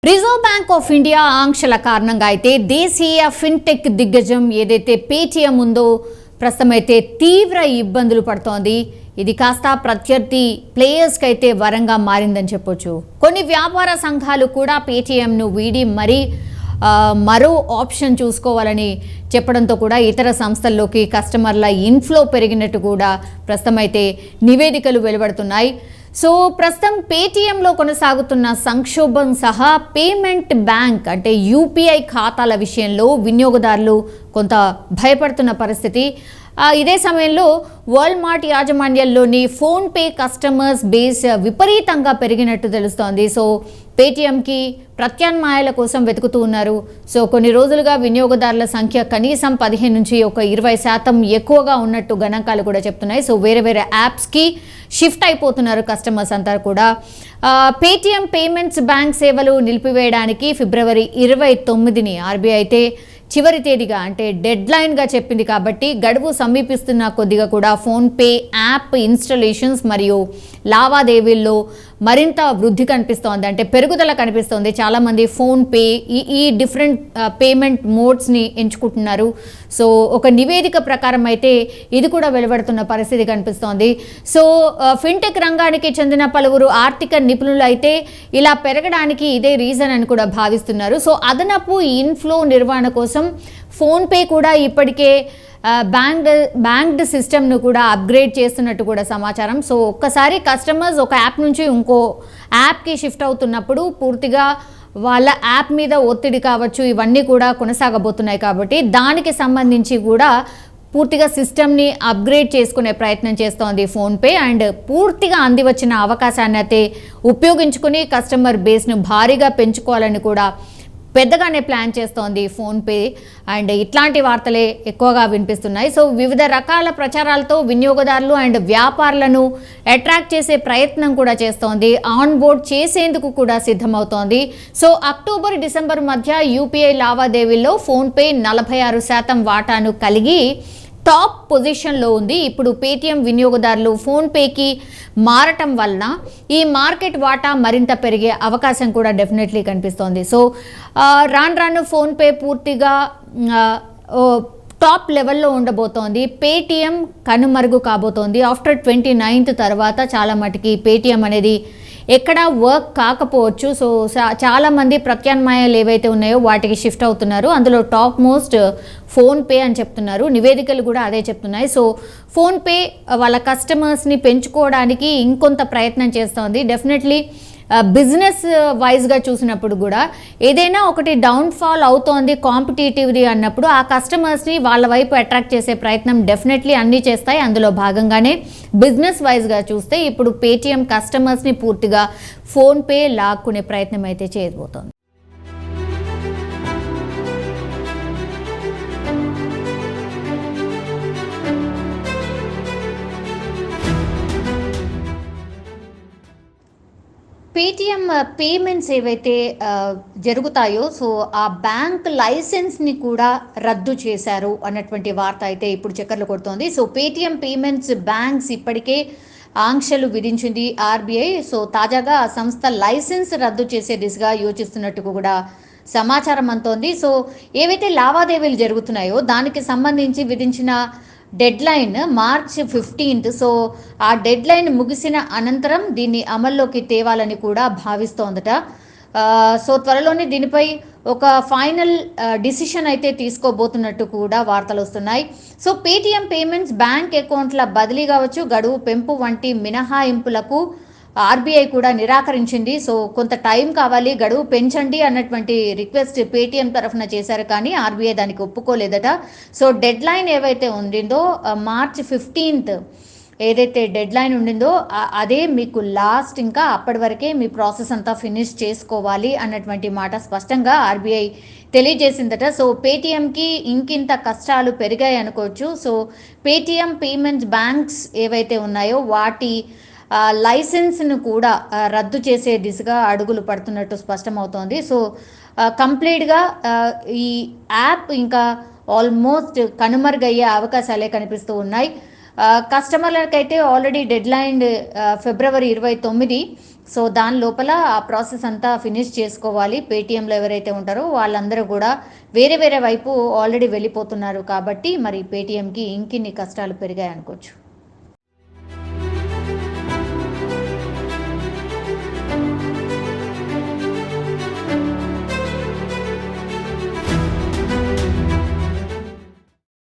Reserve bank of India ఆంక్షల కారణంగా అయితే దేశీయ ఫిన్టెక్ దిగ్గజం ఏదైతే పేటీఎం ఉందో ప్రస్తుతం అయితే తీవ్ర ఇబ్బందులు పడుతోంది. ఇది కాస్త ప్రత్యర్థి ప్లేయర్స్కి అయితే వరంగా మారిందని చెప్పొచ్చు. కొన్ని వ్యాపార సంఘాలు కూడా పేటీఎంను వీడి మరో ఆప్షన్ చూసుకోవాలని చెప్పడంతో కూడా ఇతర సంస్థల్లోకి కస్టమర్ల ఇన్ఫ్లో పెరిగినట్టు కూడా ప్రస్తుతం అయితే నివేదికలు వెలువడుతున్నాయి. సో ప్రస్తుతం పేటీఎంలో కొనసాగుతున్న సంక్షోభం సహా పేమెంట్ బ్యాంక్ అంటే యూపీఐ ఖాతాల విషయంలో వినియోగదారులు కొంత భయపడుతున్న పరిస్థితి. ఇదే సమయంలో వాల్మార్ట్ యాజమాన్యంలోని ఫోన్పే కస్టమర్స్ బేస్ విపరీతంగా పెరిగినట్టు తెలుస్తోంది. సో పేటీఎంకి ప్రత్యామ్నాయాల కోసం వెతుకుతూ ఉన్నారు. సో కొన్ని రోజులుగా వినియోగదారుల సంఖ్య కనీసం 15 నుంచి 20% ఎక్కువగా ఉన్నట్టు గణాంకాలు కూడా చెప్తున్నాయి. సో వేరే వేరే యాప్స్కి షిఫ్ట్ అయిపోతున్నారు కస్టమర్స్ అంతా కూడా. పేటీఎం పేమెంట్స్ బ్యాంక్ సేవలు నిలిపివేయడానికి ఫిబ్రవరి 29ని ఆర్బీఐ అయితే చివరి తేదీగా అంటే డెడ్ లైన్గా చెప్పింది. కాబట్టి గడువు సమీపిస్తున్న కొద్దిగా కూడా ఫోన్పే యాప్ ఇన్స్టాలేషన్స్ మరియు లావాదేవీల్లో మరింత వృద్ధి కనిపిస్తోంది, అంటే పెరుగుదల కనిపిస్తోంది. చాలామంది ఫోన్పే ఈ డిఫరెంట్ పేమెంట్ మోడ్స్ని ఎంచుకుంటున్నారు. సో ఒక నివేదిక ప్రకారం అయితే ఇది కూడా వెలువడుతున్న పరిస్థితి కనిపిస్తోంది. సో ఫిన్టెక్ రంగానికి చెందిన పలువురు ఆర్థిక నిపుణులు అయితే ఇలా పెరగడానికి ఇదే రీజన్ అని కూడా భావిస్తున్నారు. సో ఇన్ఫ్లో నిర్వహణ కోసం ఫోన్పే కూడా ఇప్పటికే బ్యాంక్డ్ సిస్టమ్ను కూడా అప్గ్రేడ్ చేస్తున్నట్టు కూడా సమాచారం. సో ఒక్కసారి కస్టమర్స్ ఒక యాప్ నుంచి ఇంకో యాప్కి షిఫ్ట్ అవుతున్నప్పుడు పూర్తిగా వాళ్ళ యాప్ మీద ఒత్తిడి కావచ్చు, ఇవన్నీ కూడా కొనసాగబోతున్నాయి. కాబట్టి దానికి సంబంధించి కూడా పూర్తిగా సిస్టమ్ని అప్గ్రేడ్ చేసుకునే ప్రయత్నం చేస్తోంది ఫోన్పే. అండ్ పూర్తిగా అందివచ్చిన అవకాశాన్ని అయితే ఉపయోగించుకుని కస్టమర్ బేస్ను భారీగా పెంచుకోవాలని కూడా పెద్దగానే ప్లాన్ చేస్తోంది ఫోన్పే. అండ్ ఇట్లాంటి వార్తలే ఎక్కువగా వినిపిస్తున్నాయి. సో వివిధ రకాల ప్రచారాలతో వినియోగదారులు అండ్ వ్యాపారులను అట్రాక్ట్ చేసే ప్రయత్నం కూడా చేస్తోంది. ఆన్ బోర్డ్ చేసేందుకు కూడా సిద్ధమవుతోంది. సో అక్టోబర్ డిసెంబర్ మధ్య యూపీఐ లావాదేవీల్లో ఫోన్పే 46% వాటాను కలిగి టాప్ పొజిషన్లో ఉంది. ఇప్పుడు పేటీఎం వినియోగదారులు ఫోన్పేకి మారటం వలన ఈ మార్కెట్ వాటా మరింత పెరిగే అవకాశం కూడా డెఫినెట్లీ కనిపిస్తోంది. సో రాను ఫోన్పే పూర్తిగా టాప్ లెవెల్లో ఉండబోతోంది. పేటీఎం కనుమరుగు కాబోతోంది. ఆఫ్టర్ 29th తర్వాత చాలా మటుకి పేటీఎం అనేది ఎక్కడ వర్క్ కాకపోవచ్చు. సో చాలామంది ప్రత్యామ్నాయాలు ఏవైతే ఉన్నాయో వాటికి షిఫ్ట్ అవుతున్నారు. అందులో టాప్ మోస్ట్ ఫోన్పే అని చెప్తున్నారు. నివేదికలు కూడా అదే చెప్తున్నాయి. సో ఫోన్పే వాళ్ళ కస్టమర్స్ని పెంచుకోవడానికి ఇంకొంత ప్రయత్నం చేస్తోంది. డెఫినెట్లీ బిజినెస్ వైజ్గా చూసినప్పుడు కూడా ఏదైనా ఒకటి డౌన్ఫాల్ అవుతోంది కాంపిటేటివ్ది అన్నప్పుడు ఆ కస్టమర్స్ని వాళ్ళ వైపు అట్రాక్ట్ చేసే ప్రయత్నం డెఫినెట్లీ అన్నీ చేస్తాయి. అందులో భాగంగానే బిజినెస్ వైజ్గా చూస్తే ఇప్పుడు పేటీఎం కస్టమర్స్ని పూర్తిగా ఫోన్పే లాక్కునే ప్రయత్నం అయితే చేయబోతోంది. పేటీఎం పేమెంట్స్ ఏవైతే జరుగుతాయో సో ఆ బ్యాంక్ లైసెన్స్ని కూడా రద్దు చేశారు అన్నటువంటి వార్త అయితే ఇప్పుడు చక్కర్లు కొడుతోంది. సో పేటీఎం పేమెంట్స్ బ్యాంక్స్ ఇప్పటికే ఆంక్షలు విధించింది ఆర్బీఐ. సో తాజాగా ఆ సంస్థ లైసెన్స్ రద్దు చేసే దిశగా యోచిస్తున్నట్టు కూడా సమాచారం అంతోంది. సో ఏవైతే లావాదేవీలు జరుగుతున్నాయో దానికి సంబంధించి విధించిన dead line March 15th. So ఆ డెడ్ లైన్ ముగిసిన అనంతరం దీన్ని అమల్లోకి తేవాలని కూడా భావిస్తోందట. సో త్వరలోనే దీనిపై ఒక ఫైనల్ డిసిషన్ అయితే తీసుకోబోతున్నట్టు కూడా వార్తలు వస్తున్నాయి. సో పేటీఎం పేమెంట్స్ బ్యాంక్ అకౌంట్ల బదిలీ కావచ్చు, గడువు పెంపు వంటి మినహాయింపులకు ఆర్బీఐ కూడా నిరాకరించింది. సో కొంత టైం కావాలి, గడువు పెంచండి అన్నటువంటి రిక్వెస్ట్ పేటీఎం తరఫున చేశారు, కానీ ఆర్బీఐ దానికి ఒప్పుకోలేదట. సో డెడ్ లైన్ ఏవైతే ఉండిందో March 15th ఏదైతే డెడ్ లైన్ ఉండిందో అదే మీకు లాస్ట్, ఇంకా అప్పటి వరకే మీ ప్రాసెస్ అంతా ఫినిష్ చేసుకోవాలి అన్నటువంటి మాట స్పష్టంగా ఆర్బీఐ తెలియజేసిందట. సో పేటీఎంకి ఇంకింత కష్టాలు పెరిగాయి అనుకోవచ్చు. సో పేటీఎం పేమెంట్స్ బ్యాంక్స్ ఏవైతే ఉన్నాయో వాటి లైసెన్స్ను కూడా రద్దు చేసే దిశగా అడుగులు పడుతున్నట్టు స్పష్టమవుతోంది. సో కంప్లీట్గా ఈ యాప్ ఇంకా ఆల్మోస్ట్ కనుమరుగయ్యే అవకాశాలే కనిపిస్తూ ఉన్నాయి. కస్టమర్లకైతే ఆల్రెడీ డెడ్ లైన్ ఫిబ్రవరి 29. సో దాని లోపల ఆ ప్రాసెస్ అంతా ఫినిష్ చేసుకోవాలి. పేటీఎంలో ఎవరైతే ఉంటారో వాళ్ళందరూ కూడా వేరే వేరే వైపు ఆల్రెడీ వెళ్ళిపోతున్నారు కాబట్టి మరి పేటీఎంకి ఇంకిన్ని కష్టాలు పెరిగాయి అనుకోవచ్చు.